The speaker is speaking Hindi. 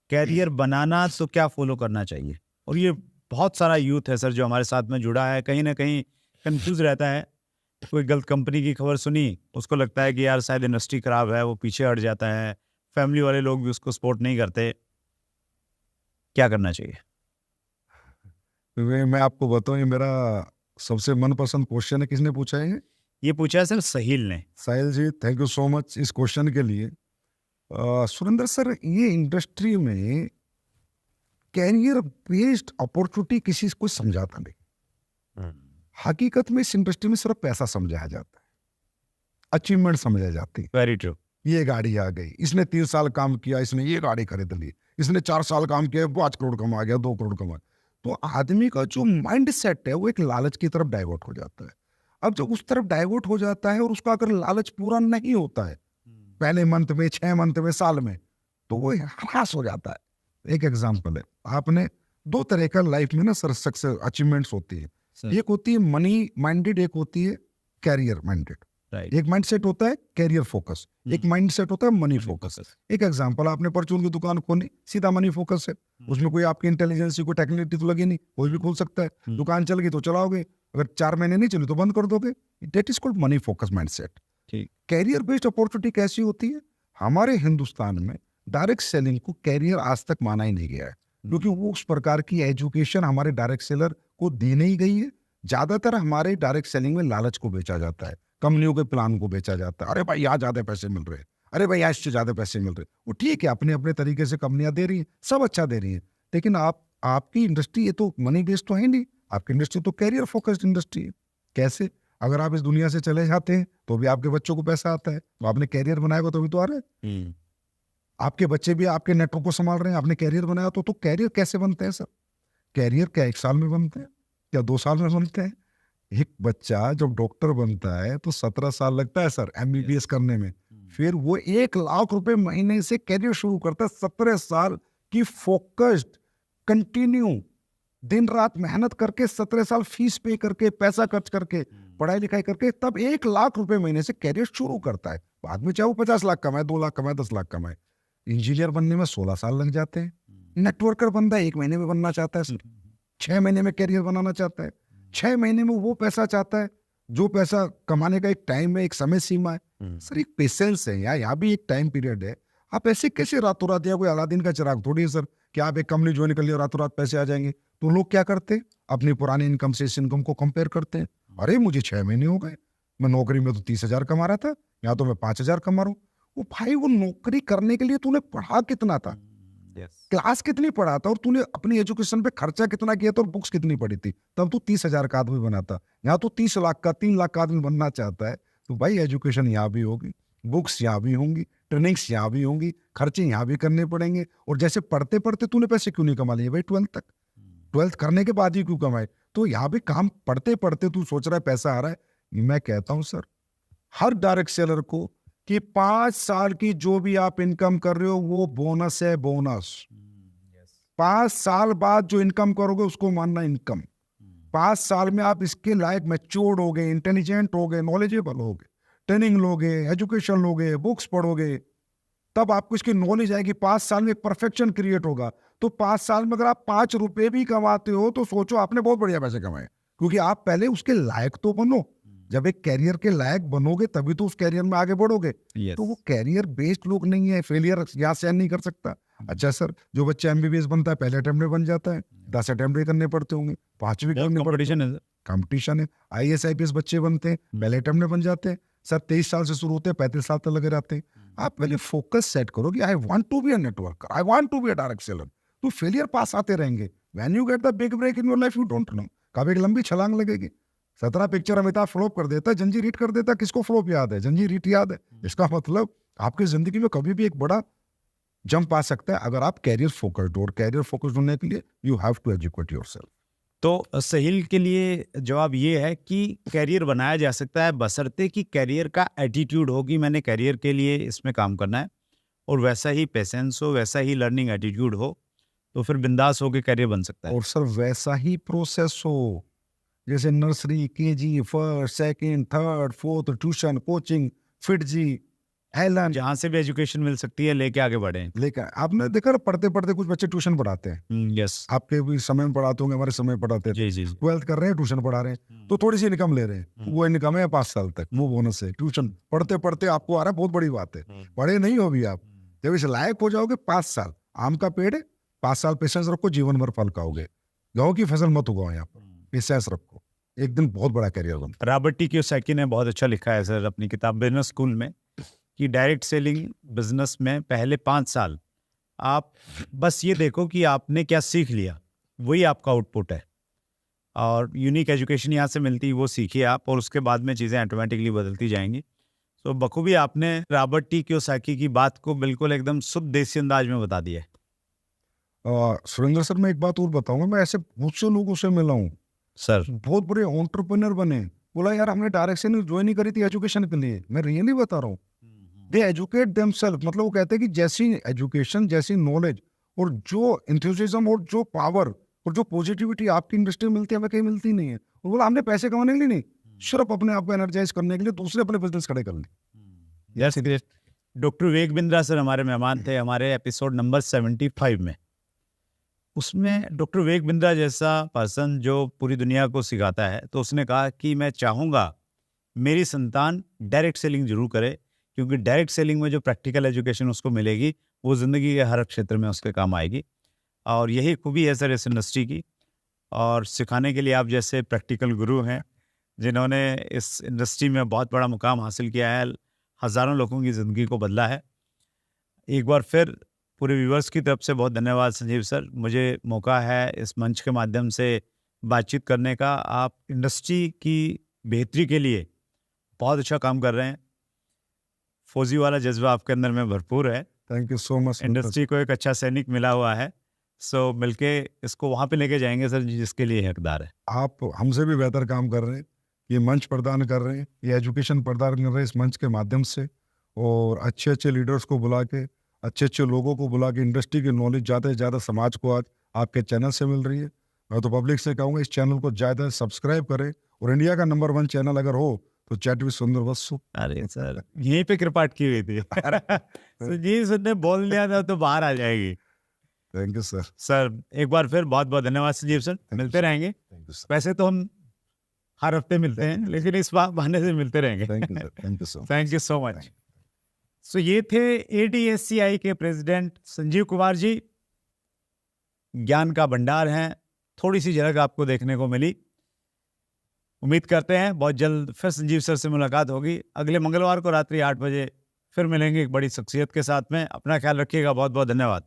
कैरियर बनाना तो क्या फॉलो करना चाहिए? और ये बहुत सारा यूथ है सर जो हमारे साथ में जुड़ा है, कहीं ना कहीं कंफ्यूज रहता है। कोई गलत कंपनी की खबर सुनी, उसको लगता है कि यार शायद इंडस्ट्री खराब है, वो पीछे हट जाता है। फैमिली वाले लोग भी उसको सपोर्ट नहीं करते। क्या करना चाहिए? मैं आपको बताऊं, ये मेरा सबसे मनपसंद क्वेश्चन है। किसने पूछा है ये? ये पूछा है सर साहिल ने। साहिल जी, थैंक यू सो मच इस क्वेश्चन के लिए। सुरेंद्र सर, ये इंडस्ट्री में कैरियर बेस्ड अपॉर्चुनिटी किसी को समझाता नहीं। हकीकत में इस इंडस्ट्री में सिर्फ पैसा समझाया जाता है, अचीवमेंट समझाई जाती है। Very true. ये गाड़ी आ गई, इसने 3 साल काम किया, इसने ये गाड़ी खरीद ली, इसने 4 साल काम किया, 5 करोड़ कमा गया, 2 करोड़ कमा। तो आदमी का जो माइंड सेट है वो एक लालच की तरफ डाइवर्ट हो जाता है। अब जब उस तरफ डाइवर्ट हो जाता है और उसका अगर लालच पूरा नहीं होता है पहले मंथ में, 6 मंथ में, साल में, तो वो हरास हो जाता है। एक एग्जाम्पल है, आपने 2 तरह का लाइफ में ना सर सक्सेस अचीवमेंट्स होती है। एक होती है मनी माइंडेड, एक होती है कैरियर माइंडेड। एक माइंडसेट होता है कैरियर फोकस, एक माइंडसेट होता है मनी फोकस। एक एग्जांपल, आपने परचून की दुकान खोली, सीधा मनी फोकस है, उसमें कोई आपकी इंटेलिजेंस कोई टेक्निकलिटी तो लगी नहीं, कोई भी खोल सकता है। दुकान चल गई तो चलाओगे, अगर 4 महीने नहीं चली तो बंद कर दोगे। That is called money focus mindset. Career based opportunity कैसी होती है? हमारे हिंदुस्तान में डायरेक्ट सेलिंग को कैरियर आज तक माना ही नहीं गया है, क्योंकि वो उस प्रकार की एजुकेशन हमारे डायरेक्ट सेलर को दी नहीं गई है। ज्यादातर हमारे डायरेक्ट सेलिंग में लालच को बेचा जाता है, कंपनियों के प्लान को बेचा जाता है। अरे भाई यहाँ ज्यादा पैसे मिल रहे हैं, अरे भाई यहाँ इससे ज्यादा पैसे मिल रहे हैं। वो ठीक है, अपने अपने तरीके से कंपनियां दे रही हैं, सब अच्छा दे रही हैं, लेकिन आपकी इंडस्ट्री ये तो मनी बेस्ड तो है नहीं, आपकी इंडस्ट्री तो कैरियर फोकस्ड इंडस्ट्री है। कैसे? अगर आप इस दुनिया से चले जाते हैं तो भी आपके बच्चों को पैसा आता है, तो आपने कैरियर बनाया तो भी तो आ रहा है। आपके बच्चे भी आपके नेटवर्क को संभाल रहे हैं, आपने कैरियर बनाया तो कैरियर कैसे बनते हैं सर? कैरियर क्या 1 साल में बनते हैं, क्या 2 साल में बनते हैं? एक बच्चा जब डॉक्टर बनता है तो 17 साल लगता है सर एमबीबीएस करने में। फिर वो 1 लाख रुपए महीने से कैरियर शुरू करता है। 17 साल की फोकस्ड कंटिन्यू दिन रात मेहनत करके, 17 साल फीस पे करके, पैसा खर्च करके, पढ़ाई लिखाई करके, तब 1 लाख रुपए महीने से कैरियर शुरू करता है। बाद में चाहे वो 50 लाख कमाए, 2 लाख कमाए, 10 लाख कमाए। इंजीनियर बनने में 16 साल लग जाते हैं। नेटवर्कर बंदा 1 महीने में बनना चाहता है सर, 6 महीने में कैरियर बनाना चाहता है, 6 महीने में वो पैसा चाहता है जो पैसा कमाने का एक टाइम है, एक समय सीमा है। सर एक पेशेंस है, यहाँ भी एक टाइम पीरियड है। आप ऐसे कैसे रातों रात, या कोई अलादीन का चिराग थोड़ी है सर कि आप एक कंपनी ज्वाइन कर लिया रातों रात पैसे आ जाएंगे। तो लोग क्या करते हैं, अपनी पुरानी इनकम से इस इनकम को कंपेयर करते हैं। अरे मुझे 6 महीने हो गए, मैं नौकरी में तो 30,000 कमा रहा था, यहाँ तो मैं 5,000 कमा रहा हूँ। वो भाई, वो नौकरी करने के लिए तूने पढ़ा कितना था, क्लास कितनी पढ़ा था, और तूने अपनी एजुकेशन पे खर्चा कितना किया था, और बुक्स कितनी पढ़ी थी, तब तू 30,000 का आदमी बना था। यहाँ तो 30 लाख का, 3 लाख का आदमी बनना चाहता है। तो भाई एजुकेशन यहाँ भी होगी, बुक्स यहाँ भी होंगी, ट्रेनिंग्स यहाँ भी होंगी, खर्चे यहाँ भी करने पड़ेंगे। और जैसे पढ़ते पढ़ते तूने पैसे क्यों नहीं कमा लिए भाई 12th तक, 12th करने के बाद ही क्यों कमाए? तो यहाँ भी काम पढ़ते पढ़ते तू सोच रहा है पैसा आ रहा है। मैं कहता हूँ सर हर डायरेक्ट सेलर को कि 5 साल की जो भी आप इनकम कर रहे हो वो बोनस है, बोनस। 5 साल बाद जो इनकम करोगे उसको मानना इनकम। 5 साल में आप इसके लायक मैच्योर्ड हो गए, इंटेलिजेंट हो गए, नॉलेजेबल हो गए, ट्रेनिंग लोगे, एजुकेशन लोगे, बुक्स पढ़ोगे, तब आपको इसकी नॉलेज आएगी। 5 साल में परफेक्शन क्रिएट होगा। तो 5 साल में अगर आप 5 रुपए भी कमाते हो तो सोचो आपने बहुत बढ़िया पैसे कमाए, क्योंकि आप पहले उसके लायक तो बनो। जब एक कैरियर के लायक बनोगे तभी तो उस कैरियर में आगे बढ़ोगे। तो वो कैरियर बेस्ड लोग नहीं है, फेलियर या सहन नहीं कर सकता। अच्छा सर, जो बच्चा एमबीबीएस बनता है पहले अटेम्प्ट में बन जाता है, 10 अटेम्प्ट करने पड़ते होंगे, 5 भी करने पड़ते हैं, कंपटीशन है। IAS IPS बच्चे बनते हैं पहले अटेम्प्ट में बन जाते हैं सर, 23 साल से शुरू होते हैं, 35 साल तक लगे रहते हैं। आप पहले फोकस सेट करो कि I want to be a networker, I want to be a direct seller. तो फेलियर पास आते रहेंगे। When you get the big break in your life you don't know कब एक लंबी छलांग लगेगी। 17 पिक्चर अमिताभ फ्लॉप कर देता है, जंजीर हिट कर देता है। किसको फ्लॉप याद है? जंजीर हिट याद है। इसका मतलब आपकी जिंदगी में कभी भी एक बड़ा जंप आ सकता है अगर आप कैरियर फोकस्ड हो। और कैरियर फोकस्ड होने के लिए you have to educate yourself. तो साहिल के लिए जवाब ये है कि कैरियर बनाया जा सकता है बशर्ते कि कैरियर का एटीट्यूड हो कि मैंने कैरियर के लिए इसमें काम करना है, और वैसा ही पेशेंस हो, वैसा ही लर्निंग एटीट्यूड हो, तो फिर बिंदास होकर कैरियर बन सकता है। और सर वैसा ही प्रोसेस हो, जैसे nursery, KG, first, second, third, fourth, tuition, coaching, FIITJEE, Allen जहाँ से भी एजुकेशन मिल सकती है लेके आगे बढ़े। लेकर आपने देखा ना, पढ़ते पढ़ते कुछ बच्चे ट्यूशन पढ़ाते हैं, यस। आपके भी समय में पढ़ाते होंगे, हमारे समय में पढ़ाते थे, जी जी जी। 12th कर रहे हैं ट्यूशन पढ़ा रहे हैं, तो थोड़ी सी इनकम ले रहे हैं, वो इनकम है 5 साल तक, वो बोनस है। ट्यूशन पढ़ते पढ़ते आपको आ रहा है, बहुत बड़ी बात है। पढ़े नहीं हो भी आप, जब इस लायक हो जाओगे 5 साल, आम का पेड़ है, 5 साल पेशेंस रखो, जीवन भर फल खाओगे। गाँव की फसल मत उगाओ, यहाँ पर पेशेंस रखो, एक दिन बहुत बड़ा करियर बनता रॉबर्ट टी कियोसाकी ने बहुत अच्छा लिखा है सर अपनी किताब बिजनेस स्कूल में कि डायरेक्ट सेलिंग बिजनेस में पहले 5 साल आप बस ये देखो कि आपने क्या सीख लिया, वही आपका आउटपुट है। और यूनिक एजुकेशन यहाँ से मिलती है, वो सीखिए आप, और उसके बाद में चीज़ें ऑटोमेटिकली बदलती जाएंगी। तो बखूबी आपने रॉबर्ट टी कियोसाकी की बात को बिल्कुल एकदम शुद्ध देसी अंदाज में बता दिया है। सुरेंद्र सर, मैं एक बात और बताऊंगा, मैं ऐसे बहुत से लोगों से मिला हूँ, सर बहुत बड़े एंटरप्रेन्योर बने, बोला यार हमने डायरेक्शन ज्वाइन नहीं करी थी एजुकेशन के लिए। मैं रियली बता रहा हूँ, दे एजुकेट देमसेल्फ, मतलब वो कहते हैं कि जैसी एजुकेशन, जैसी नॉलेज और जो एंथुसियाज्म और जो पावर और जो पॉजिटिविटी आपकी इंडस्ट्री में मिलती है, हमें कहीं मिलती नहीं है। और बोला हमने पैसे कमाने के लिए नहीं, सिर्फ अपने आप को एनर्जाइज करने के लिए दूसरे अपने बिजनेस खड़े कर लिए। Yes great. Doctor Vivek Bindra sir हमारे मेहमान थे हमारे एपिसोड नंबर 75 में। उसमें डॉक्टर विवेक बिंद्रा जैसा पर्सन जो पूरी दुनिया को सिखाता है, तो उसने कहा कि मैं चाहूँगा मेरी संतान डायरेक्ट सेलिंग जरूर करे, क्योंकि डायरेक्ट सेलिंग में जो प्रैक्टिकल एजुकेशन उसको मिलेगी वो ज़िंदगी के हर क्षेत्र में उसके काम आएगी। और यही खूबी है सर इस इंडस्ट्री की, और सिखाने के लिए आप जैसे प्रैक्टिकल गुरु हैं जिन्होंने इस इंडस्ट्री में बहुत बड़ा मुकाम हासिल किया है, हज़ारों लोगों की ज़िंदगी को बदला है। एक बार फिर पूरे व्यूअर्स की तरफ से बहुत धन्यवाद संजीव सर, मुझे मौका है इस मंच के माध्यम से बातचीत करने का। आप इंडस्ट्री की बेहतरी के लिए बहुत अच्छा काम कर रहे हैं, फौजी वाला जज्बा आपके अंदर में भरपूर है। Thank you so much. Industry को एक अच्छा सैनिक मिला हुआ है, सो मिलके इसको वहाँ पे लेके जाएंगे सर जिसके लिए हकदार है। आप हमसे भी बेहतर काम कर रहे हैं, ये मंच प्रदान कर रहे हैं, ये एजुकेशन प्रदान कर रहे हैं इस मंच के माध्यम से, और अच्छे अच्छे लीडर्स को बुला के, अच्छे अच्छे लोगों को बुला के इंडस्ट्री की नॉलेज ज़्यादा से ज़्यादा समाज को आज आपके चैनल से मिल रही है। मैं तो पब्लिक से कहूँगा इस चैनल को ज़्यादा सब्सक्राइब करें, और इंडिया का नंबर 1 चैनल अगर हो तो चैट विद सुंदर वत्सु। अरे सर यहीं पे कृपाट की हुई थी संजीव सर ने बोल दिया था तो बाहर आ जाएगी। Thank you sir. सर एक बार फिर बहुत बहुत धन्यवाद संजीव सर, मिलते रहेंगे। Thank you sir. वैसे तो हम हर हफ्ते मिलते हैं, लेकिन इस बार बहाने से मिलते रहेंगे। Thank you sir. Thank you sir. Thank you so much. So ये थे ADSCI के प्रेसिडेंट संजीव कुमार जी। ज्ञान का भंडार हैं, थोड़ी सी झलक आपको देखने को मिली। उम्मीद करते हैं बहुत जल्द फिर संजीव सर से मुलाकात होगी। अगले मंगलवार को रात्रि 8 बजे फिर मिलेंगे एक बड़ी शख्सियत के साथ में। अपना ख्याल रखिएगा, बहुत बहुत धन्यवाद।